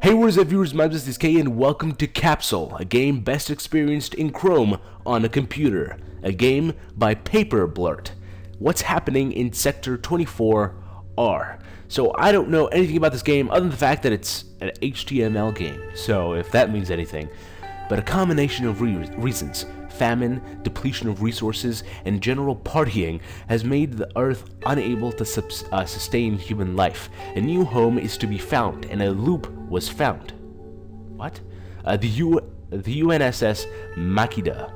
Hey, what is up, viewers? My name is SDSK, and welcome to Capsule, a game best experienced in Chrome on a computer. A game by Paper Blurt. What's happening in Sector 24R? So I don't know anything about this game other than the fact that it's an HTML game, so if that means anything. But a combination of reasons, famine, depletion of resources, and general partying has made the Earth unable to sustain human life. A new home is to be found, and a loop was found. What? The UNSS Makida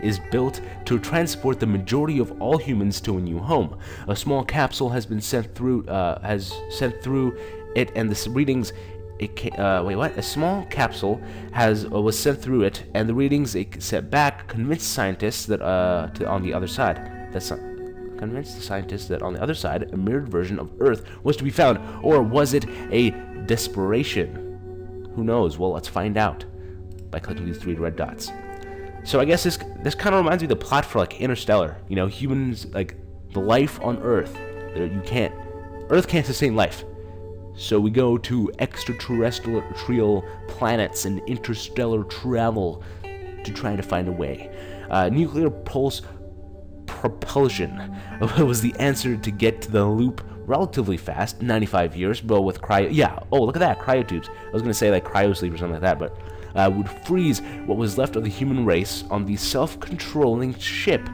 is built to transport the majority of all humans to a new home. A small capsule has been sent through it, and the readings. A small capsule was sent through it, and the readings it sent back convinced scientists that on the other side, on the other side, a mirrored version of Earth was to be found, or was it a desperation? Who knows? Well, let's find out by clicking these three red dots. So I guess this kind of reminds me of the plot for like Interstellar. You know, humans, like the life on Earth, Earth can't sustain life. So we go to extraterrestrial planets and interstellar travel to try to find a way. Nuclear pulse propulsion was the answer to get to the loop relatively fast, 95 years, but with look at that, cryotubes. I was going to say like cryosleep or something like that, but would freeze what was left of the human race on the self-controlling ship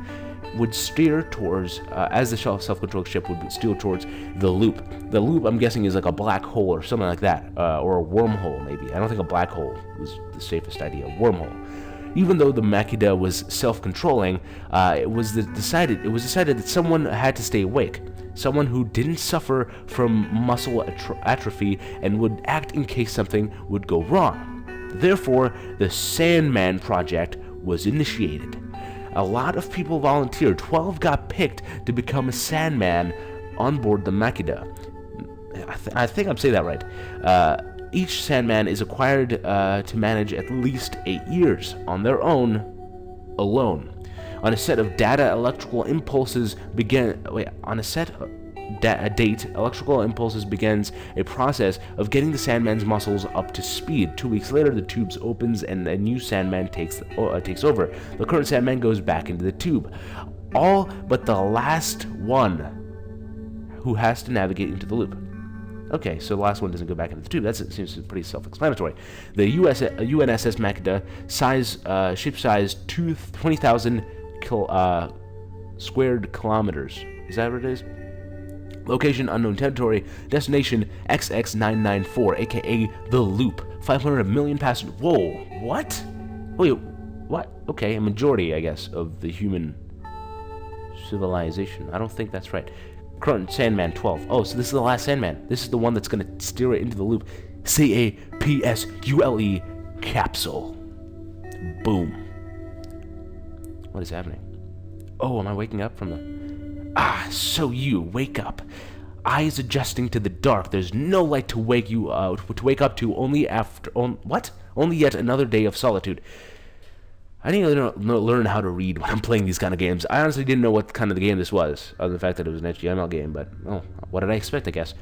would steer towards, as the self-controlled ship would steer towards the loop. The loop, I'm guessing, is like a black hole or something like that, or a wormhole, maybe. I don't think a black hole was the safest idea. A wormhole. Even though the Makida was self-controlling, it was decided that someone had to stay awake. Someone who didn't suffer from muscle atrophy and would act in case something would go wrong. Therefore, the Sandman Project was initiated. A lot of people volunteered. 12 got picked to become a Sandman on board the Makida. I think I'm saying that right. Each Sandman is acquired to manage at least 8 years on their own, alone. On a set of data, electrical impulses begins a process of getting the Sandman's muscles up to speed. 2 weeks later, the tubes opens and a new Sandman takes over. The current Sandman goes back into the tube. All but the last one who has to navigate into the loop. Okay, so the last one doesn't go back into the tube. That seems pretty self-explanatory. The UNSS Makida ship size 20,000 squared kilometers. Is that what it is? Location unknown territory. Destination XX994, aka the Loop. 500 million passengers. Whoa, what? Wait, what? Okay, a majority, I guess, of the human civilization. I don't think that's right. Current Sandman 12. Oh, so this is the last Sandman. This is the one that's going to steer it into the loop. CAPSULE. Capsule. Boom. What is happening? Oh, am I waking up from the... So you wake up. Eyes adjusting to the dark. There's no light to wake up to. Only yet another day of solitude. I need to learn how to read when I'm playing these kind of games. I honestly didn't know what kind of the game this was, other than the fact that it was an HTML game, but, what did I expect, I guess?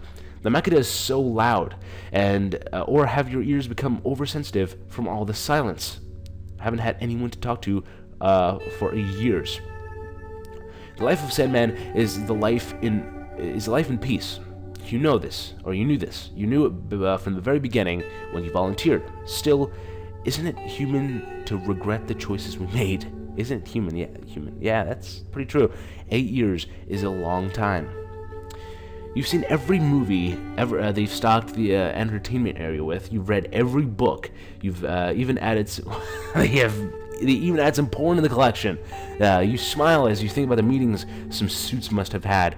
The Makida is so loud, or have your ears become oversensitive from all the silence? I haven't had anyone to talk to for years. The life of Sandman is life in peace. You know this, or you knew this. You knew it from the very beginning when you volunteered. Still, isn't it human to regret the choices we made? Isn't it human? Yeah, human. Yeah, that's pretty true. 8 years is a long time. You've seen every movie ever they've stocked the entertainment area with. You've read every book. You've even added they even add some porn in the collection. You smile as you think about the meetings some suits must have had.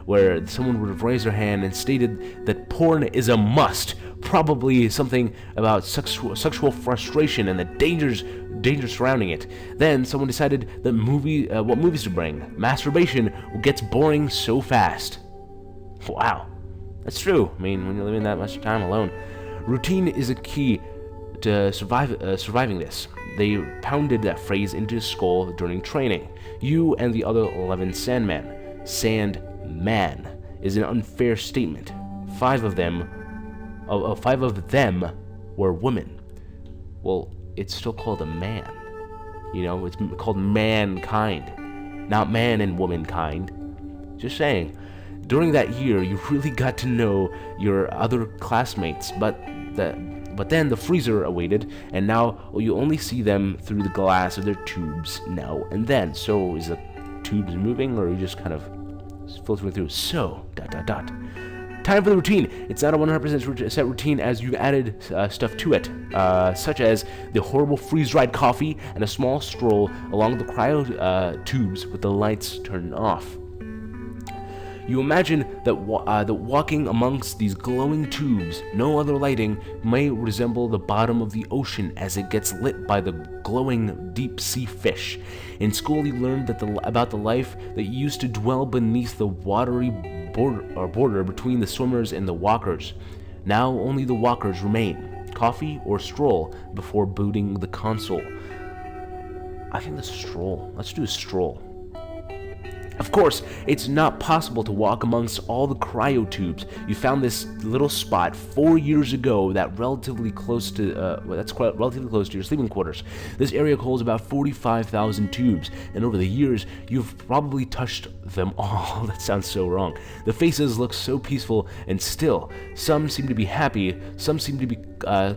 Where someone would have raised their hand and stated that porn is a must. Probably something about sexual frustration and the dangers surrounding it. Then someone decided that what movies to bring. Masturbation gets boring so fast. Wow, that's true. I mean, when you're living that much time alone, routine is a key to surviving this. They pounded that phrase into his skull during training. You and the other 11 Sandman. Sandman is an unfair statement. 5 of them, 5 of them were women. Well, it's still called a man. You know, it's called mankind, not man and womankind. Just saying. During that year, you really got to know your other classmates, but then the freezer awaited, and now you only see them through the glass of their tubes now and then. So is the tubes moving, or are you just kind of filtering through? So, ... Time for the routine. It's not a 100% set routine, as you've added stuff to it, such as the horrible freeze-dried coffee and a small stroll along the cryo tubes with the lights turned off. You imagine that walking amongst these glowing tubes, no other lighting, may resemble the bottom of the ocean as it gets lit by the glowing deep-sea fish. In school, you learned about the life that used to dwell beneath the watery border between the swimmers and the walkers. Now only the walkers remain. Coffee or stroll before booting the console. I think the stroll. Let's do a stroll. Of course, it's not possible to walk amongst all the cryo tubes. You found this little spot 4 years ago that's relatively close to your sleeping quarters. This area holds about 45,000 tubes, and over the years, you've probably touched them all. That sounds so wrong. The faces look so peaceful and still. Some seem to be happy, some seem to be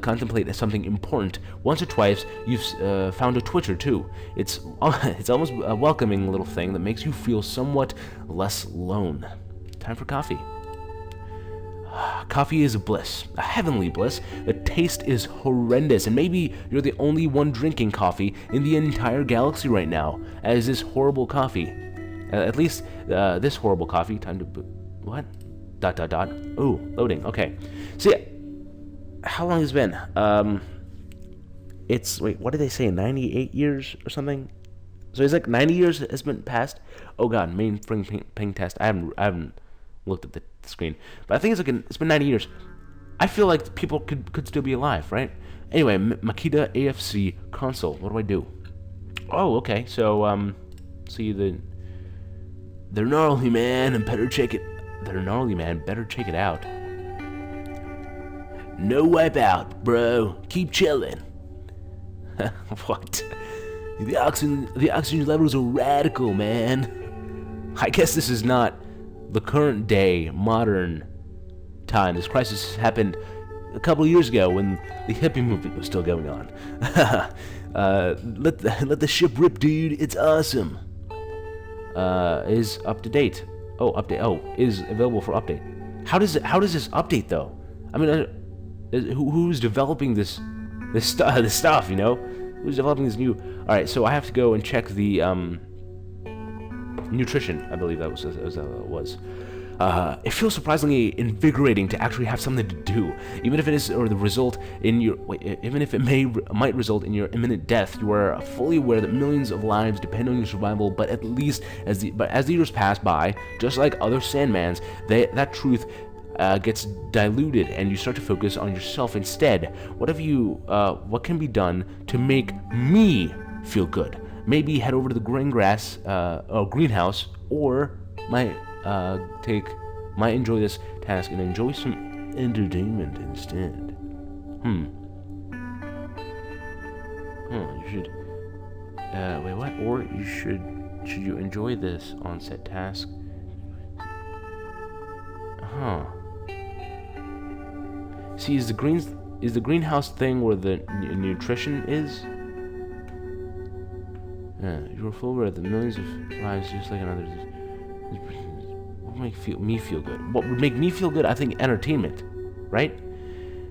contemplate something important. Once or twice, you've found a twitcher too. It's almost a welcoming little thing that makes you feel somewhat less alone. Time for coffee. Coffee is a bliss, a heavenly bliss. The taste is horrendous, and maybe you're the only one drinking coffee in the entire galaxy right now, as this horrible coffee. At least this horrible coffee. Time to what? ... Oh, loading. Okay. So yeah, how long has it been? It's wait. What did they say? 98 years or something? So it's like 90 years has been passed. Oh god, mainframe ping test. I haven't looked at the screen, but I think it's been 90 years. I feel like people could still be alive, right? Anyway, Makida AFC console. What do I do? Oh, okay. So see they're gnarly, man, and better check it. They're gnarly, man. Better check it out. No wipe out, bro. Keep chilling. What? The oxygen levels are radical, man. I guess this is not the current day, modern time. This crisis happened a couple of years ago when the hippie movement was still going on. Let the ship rip, dude. It's awesome. Is up to date. Oh, update. Oh, is available for update. How does this update though? I mean, who's developing this stuff? You know, who's developing this new? All right, so I have to go and check the nutrition. I believe that was what it was. It feels surprisingly invigorating to actually have something to do, even if it is or the result in your even if it might result in your imminent death. You are fully aware that millions of lives depend on your survival, but at least as the years pass by, just like other Sandmans, that truth gets diluted, and you start to focus on yourself instead. What can be done to make me feel good? Maybe head over to the greenhouse, or might enjoy this task and enjoy some entertainment instead. You should. Wait, what? Or should you enjoy this on-set task? See, is the greenhouse thing where the nutrition is? Yeah, you're full aware that millions of lives just like another. What would make me feel good? What would make me feel good? I think entertainment, right?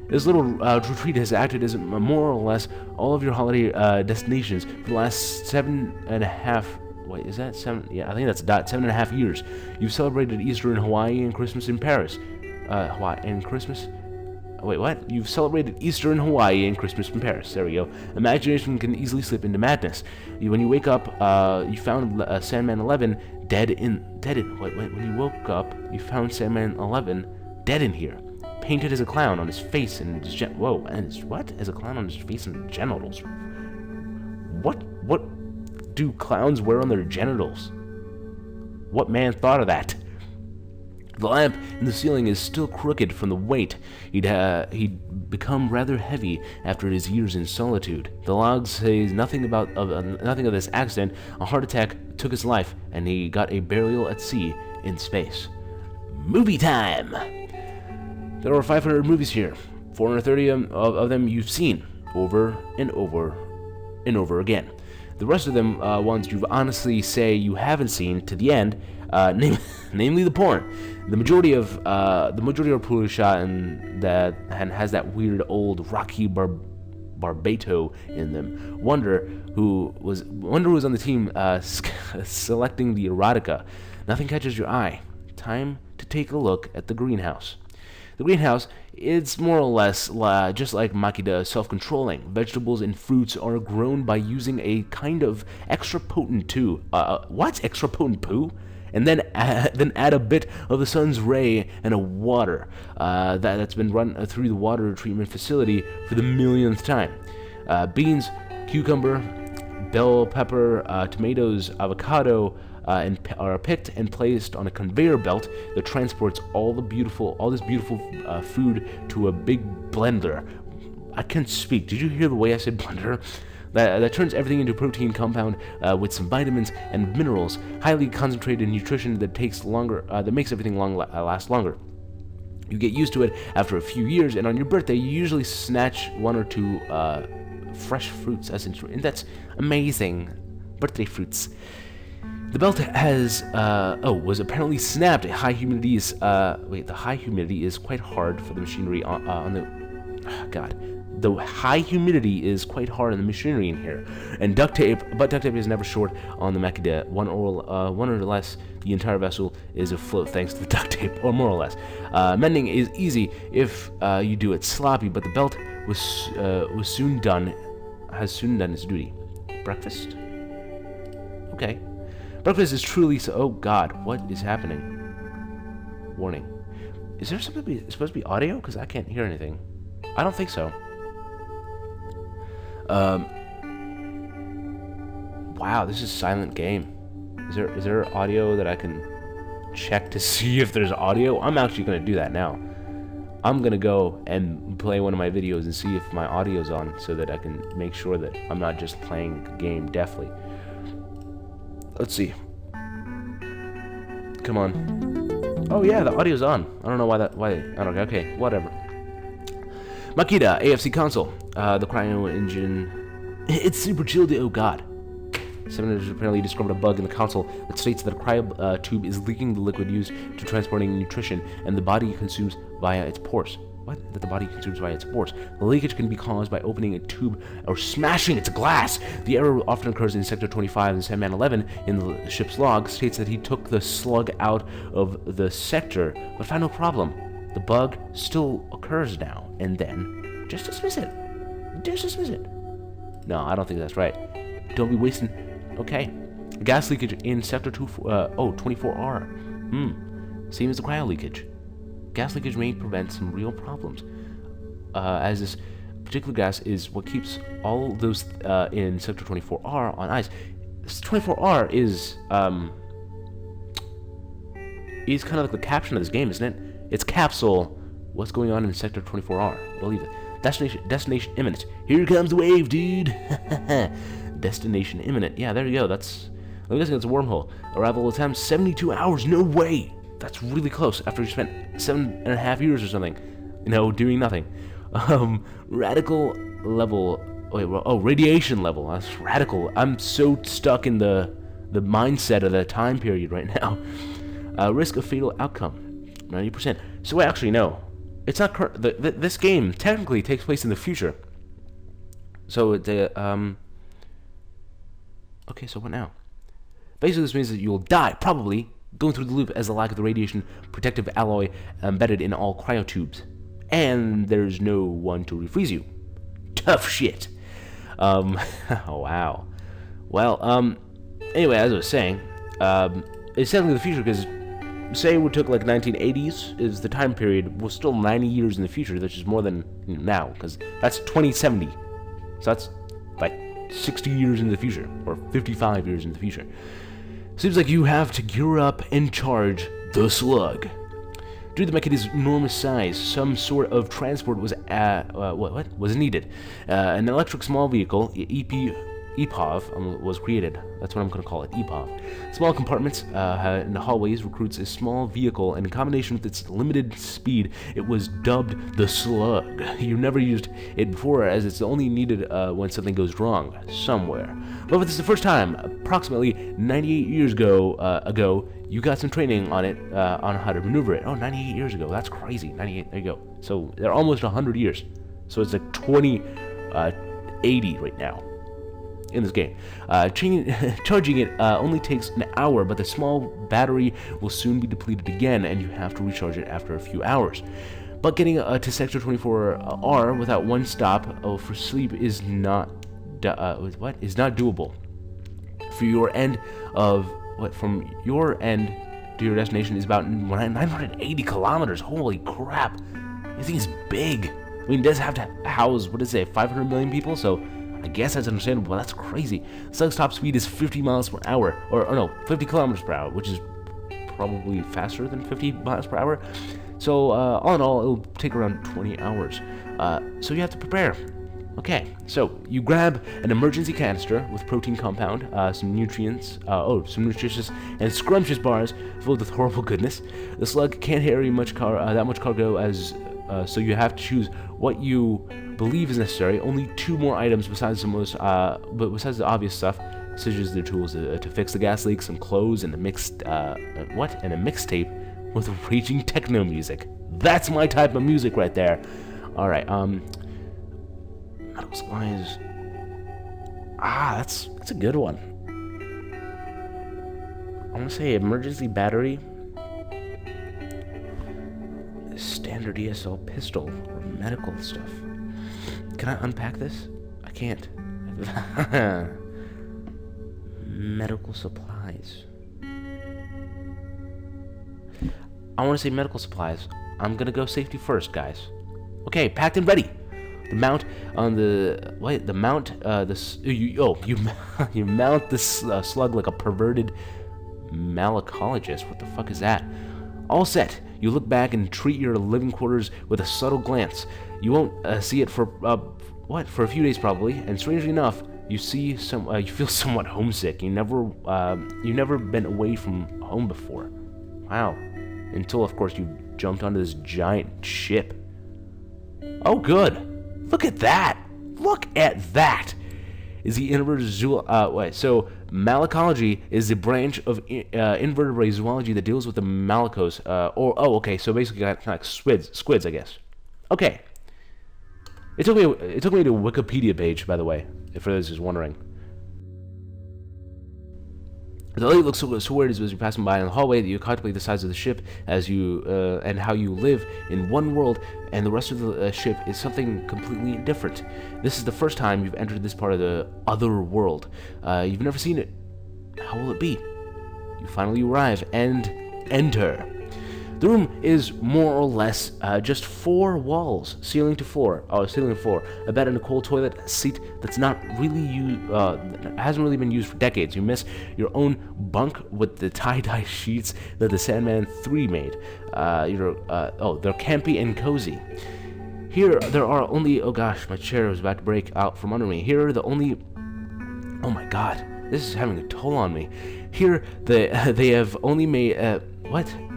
This little retreat has acted as more or less all of your holiday destinations for the last 7.5. Wait, is that 7? Yeah, I think that's 7.5 years. You've celebrated Easter in Hawaii and Christmas in Paris. Hawaii and Christmas. Wait, what? You've celebrated Easter in Hawaii and Christmas in Paris. There we go. Imagination can easily slip into madness. When you wake up, you found Sandman 11 dead in. Wait, when you woke up, you found Sandman 11 dead in here, painted as a clown on his face and his as a clown on his face and genitals. What do clowns wear on their genitals? What man thought of that? The lamp in the ceiling is still crooked from the weight. He'd become rather heavy after his years in solitude. The logs say nothing of this accident. A heart attack took his life, and he got a burial at sea in space. Movie time! There are 500 movies here. 430 of them you've seen over and over and over again. The rest of them ones you honestly say you haven't seen to the end, namely the porn. The majority of poorly shot and has that weird old Rocky Barbato in them. Wonder who was on the team selecting the erotica. Nothing catches your eye. Time to take a look at the greenhouse. The greenhouse is more or less just like Makida, self-controlling. Vegetables and fruits are grown by using a kind of extra potent extra potent poo? And then add a bit of the sun's ray and a water that's been run through the water treatment facility for the millionth time. Beans, cucumber, bell pepper, tomatoes, avocado, are picked and placed on a conveyor belt that transports all this beautiful food to a big blender. I can't speak. Did you hear the way I said blender? That turns everything into a protein compound with some vitamins and minerals, highly concentrated nutrition that makes everything last longer. You get used to it after a few years, and on your birthday, you usually snatch one or two fresh fruits, and that's amazing. Birthday fruits. The belt was apparently snapped. The high humidity is quite hard for the machinery The high humidity is quite hard on the machinery in here, and duct tape is never short on the Makida. One or less, the entire vessel is afloat thanks to the duct tape, or more or less. Mending is easy if you do it sloppy, but the belt has soon done its duty. Breakfast? Okay. Breakfast is truly so. Oh God, what is happening? Warning. Is there supposed to be audio? Because I can't hear anything. I don't think so. Wow, this is a silent game. Is there audio that I can check to see if there's audio? I'm actually gonna do that now. I'm gonna go and play one of my videos and see if my audio's on, so that I can make sure that I'm not just playing the game deafly. Let's see. Come on. Oh yeah, the audio's on. I don't know why. I don't know. Okay, whatever. Makida, AFC console. The cryo engine. It's super chilled. Oh God. 700 apparently discovered a bug in the console that states that a cryo tube is leaking the liquid used to transporting nutrition, and the body consumes via its pores. What? That the body consumes via its pores. The leakage can be caused by opening a tube or smashing its glass. The error often occurs in Sector 25, and Sandman 11 in the ship's log states that he took the slug out of the sector, but found no problem. The bug still occurs now and then. Just dismiss it. No, I don't think that's right. Don't be wasting. Okay. Gas leakage in Sector 24R. Same as the cryo leakage. Gas leakage may prevent some real problems, as this particular gas is what keeps all those in Sector 24R on ice. 24R is kind of like the caption of this game, isn't it? It's Capsule. What's going on in Sector 24R? Believe it. Destination imminent. Here comes the wave, dude. Destination imminent. Yeah, there you go. I'm guessing it's a wormhole. Arrival attempt 72 hours. No way. That's really close after you spent 7.5 years or something, doing nothing. Radiation level. That's radical. I'm so stuck in the mindset of the time period right now. Risk of fatal outcome, 90%. So actually, no. It's not current. This game technically takes place in the future. So okay, so what now? Basically, this means that you'll die, probably, going through the loop as the lack of the radiation protective alloy embedded in all cryotubes. And there's no one to refreeze you. Tough shit. Oh, wow. Well, anyway, as I was saying, it's technically the future because, say we took like 1980s is the time period, we're still 90 years in the future, which is more than now, because that's 2070. So that's like 60 years in the future, or 55 years in the future. Seems like you have to gear up and charge the slug. Due to the Makida's enormous size, some sort of transport was was needed. An electric small vehicle, EPOV, was created. That's what I'm going to call it, EPOV. Small compartments in the hallways recruits a small vehicle, and in combination with its limited speed, it was dubbed the Slug. You never used it before, as it's only needed when something goes wrong somewhere. But this is the first time, approximately 98 years ago, you got some training on it, on how to maneuver it. Oh, 98 years ago. That's crazy. 98, there you go. So they're almost 100 years. So it's like 2080 right now in this game. Charging it only takes an hour, but the small battery will soon be depleted again, and you have to recharge it after a few hours. But getting to Sector 24R without one stop for sleep is not doable. For your end of from your end to your destination is about 980 kilometers. Holy crap! This thing is big. I mean, it does have to house, what did it say, 500 million people, so I guess that's understandable, but that's crazy. Slug's top speed is 50 miles per hour, or no, 50 kilometers per hour, which is probably faster than 50 miles per hour. So, all in all, it'll take around 20 hours. So you have to prepare. Okay, so you grab an emergency canister with protein compound, some nutrients, some nutritious and scrumptious bars filled with horrible goodness. The Slug can't carry that much cargo, as so you have to choose what you believe is necessary. Only 2 more items besides the obvious stuff, such as the tools to fix the gas leak, some clothes, and a mixtape with raging techno music. That's my type of music right there. All right, medical supplies. That's a good one. I want to say emergency battery, standard ESL pistol, or medical stuff. Can I unpack this? I can't. Medical supplies. I want to say medical supplies. I'm gonna go safety first, guys. Okay, packed and ready. The mount on the you mount this slug like a perverted malacologist. What the fuck is that? All set. You look back and treat your living quarters with a subtle glance. You won't see it for a few days probably. And strangely enough, you feel somewhat homesick. You've never been away from home before. Wow. Until of course you jumped onto this giant ship. Oh, good. Look at that! Look at that! Is the invertebrate zoology? So malacology is the branch of invertebrate zoology that deals with the malacos. Okay. So basically, kind of like squids, I guess. Okay. It took me to a Wikipedia page, by the way, for those who's wondering. The lake looks so weird as you're passing by in the hallway that you contemplate the size of the ship as you and how you live in one world, and the rest of the ship is something completely different. This is the first time you've entered this part of the other world. You've never seen it. How will it be? You finally arrive and enter. The room is more or less just 4 walls, ceiling to floor, a bed and a cold toilet, a seat that's not really hasn't really been used for decades. You miss your own bunk with the tie-dye sheets that the Sandman 3 made. They're campy and cozy. Here there are only, oh gosh, my chair was about to break out from under me. Here are the only, oh my god, this is having a toll on me. Here they have only made,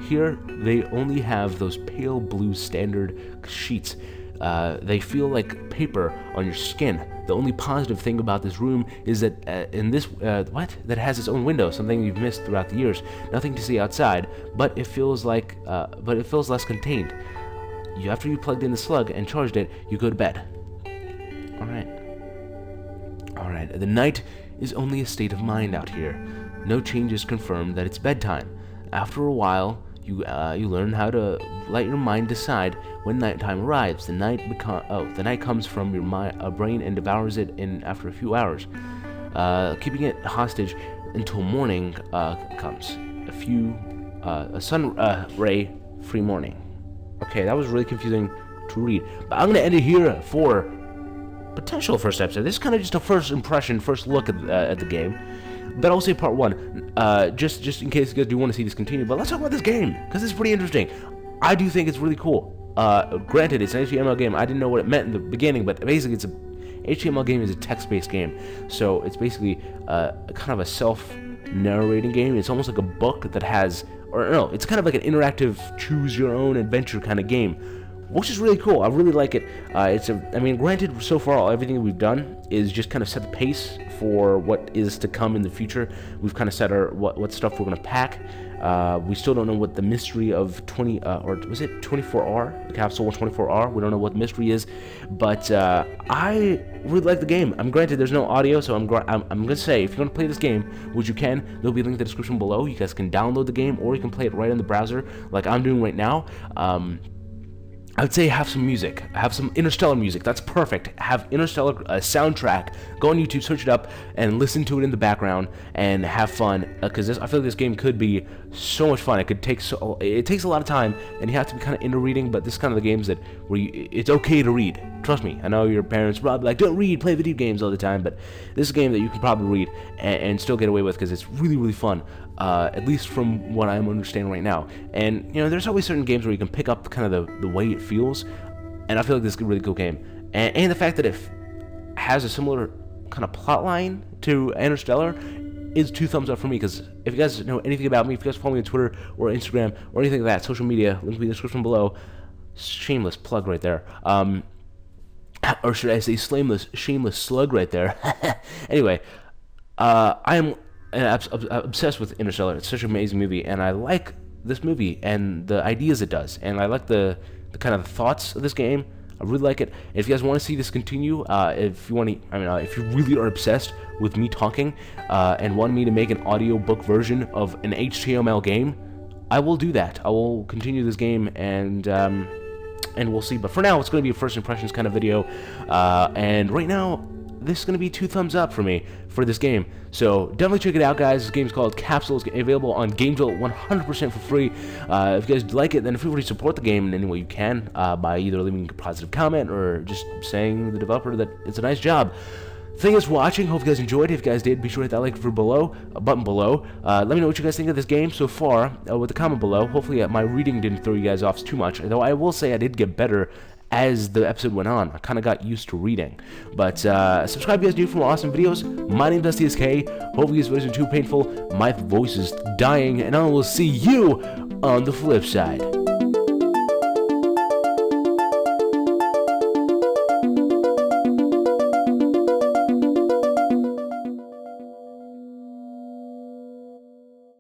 Here they only have those pale blue standard sheets. They feel like paper on your skin. The only positive thing about this room is that that has its own window, something you've missed throughout the years. Nothing to see outside, but it feels less contained. After you plugged in the slug and charged it, you go to bed. All right. The night is only a state of mind out here. No changes confirm that it's bedtime. After a while, you learn how to let your mind decide when nighttime arrives. The night comes from your brain and devours it after a few hours, keeping it hostage until morning comes. A sun ray free morning. Okay, that was really confusing to read, but I'm gonna end it here for potential first episode. This is kind of just a first impression, first look at the game. But I'll say part 1, just in case you guys do want to see this continue. But let's talk about this game, because it's pretty interesting. I do think it's really cool. Granted, it's an HTML game. I didn't know what it meant in the beginning, but basically it's a HTML game is a text-based game. So it's basically kind of a self-narrating game. It's almost like a book that has, or no, it's kind of like an interactive choose-your-own-adventure kind of game, which is really cool. I really like it. I mean, granted, so far everything that we've done is just kind of set the pace for what is to come in the future. We've kind of set our what stuff we're gonna pack. We still don't know what the mystery of 20 or was it 24R? The Capsule 24R. We don't know what the mystery is, but I really like the game. Granted, there's no audio, so I'm gonna say if you're gonna play this game, which you can, there'll be a link in the description below. You guys can download the game, or you can play it right in the browser, like I'm doing right now. I would say have some music, have some Interstellar music. That's perfect. Have Interstellar soundtrack. Go on YouTube, search it up, and listen to it in the background and have fun. Because I feel like this game could be so much fun. It takes a lot of time, and you have to be kind of into reading. But this is kind of the games that it's okay to read. Trust me. I know your parents probably like, don't read, play video games all the time. But this is a game that you can probably read and still get away with because it's really, really fun. At least from what I'm understanding right now. And, you know, there's always certain games where you can pick up kind of the way it feels, and I feel like this is a really cool game. And the fact that it has a similar kind of plot line to Interstellar is 2 thumbs up for me, because if you guys know anything about me, if you guys follow me on Twitter or Instagram or anything like that, social media, link in the description below. Shameless plug right there. Or should I say shameless slug right there. Anyway, I am obsessed with Interstellar. It's such an amazing movie, and I like this movie and the ideas it does, and I like the kind of thoughts of this game. I really like it. If you guys want to see this continue, if you really are obsessed with me talking and want me to make an audiobook version of an HTML game, I will do that. I will continue this game, and we'll see. But for now, it's going to be a first impressions kind of video, and right now, this is going to be 2 thumbs up for me for this game. So definitely check it out, guys. This game's called Capsule. It's available on Gameville 100% for free. If you guys like it, then feel free to support the game in any way you can by either leaving a positive comment or just saying to the developer that it's a nice job. Thank you guys for watching. Hope you guys enjoyed. If you guys did, be sure to hit that like button below. Let me know what you guys think of this game so far with a comment below. Hopefully my reading didn't throw you guys off too much, though I will say I did get better as the episode went on. I kind of got used to reading. But subscribe if you guys do for more awesome videos. My name's SDSK. Hopefully this wasn't too painful. My voice is dying, and I will see you on the flip side.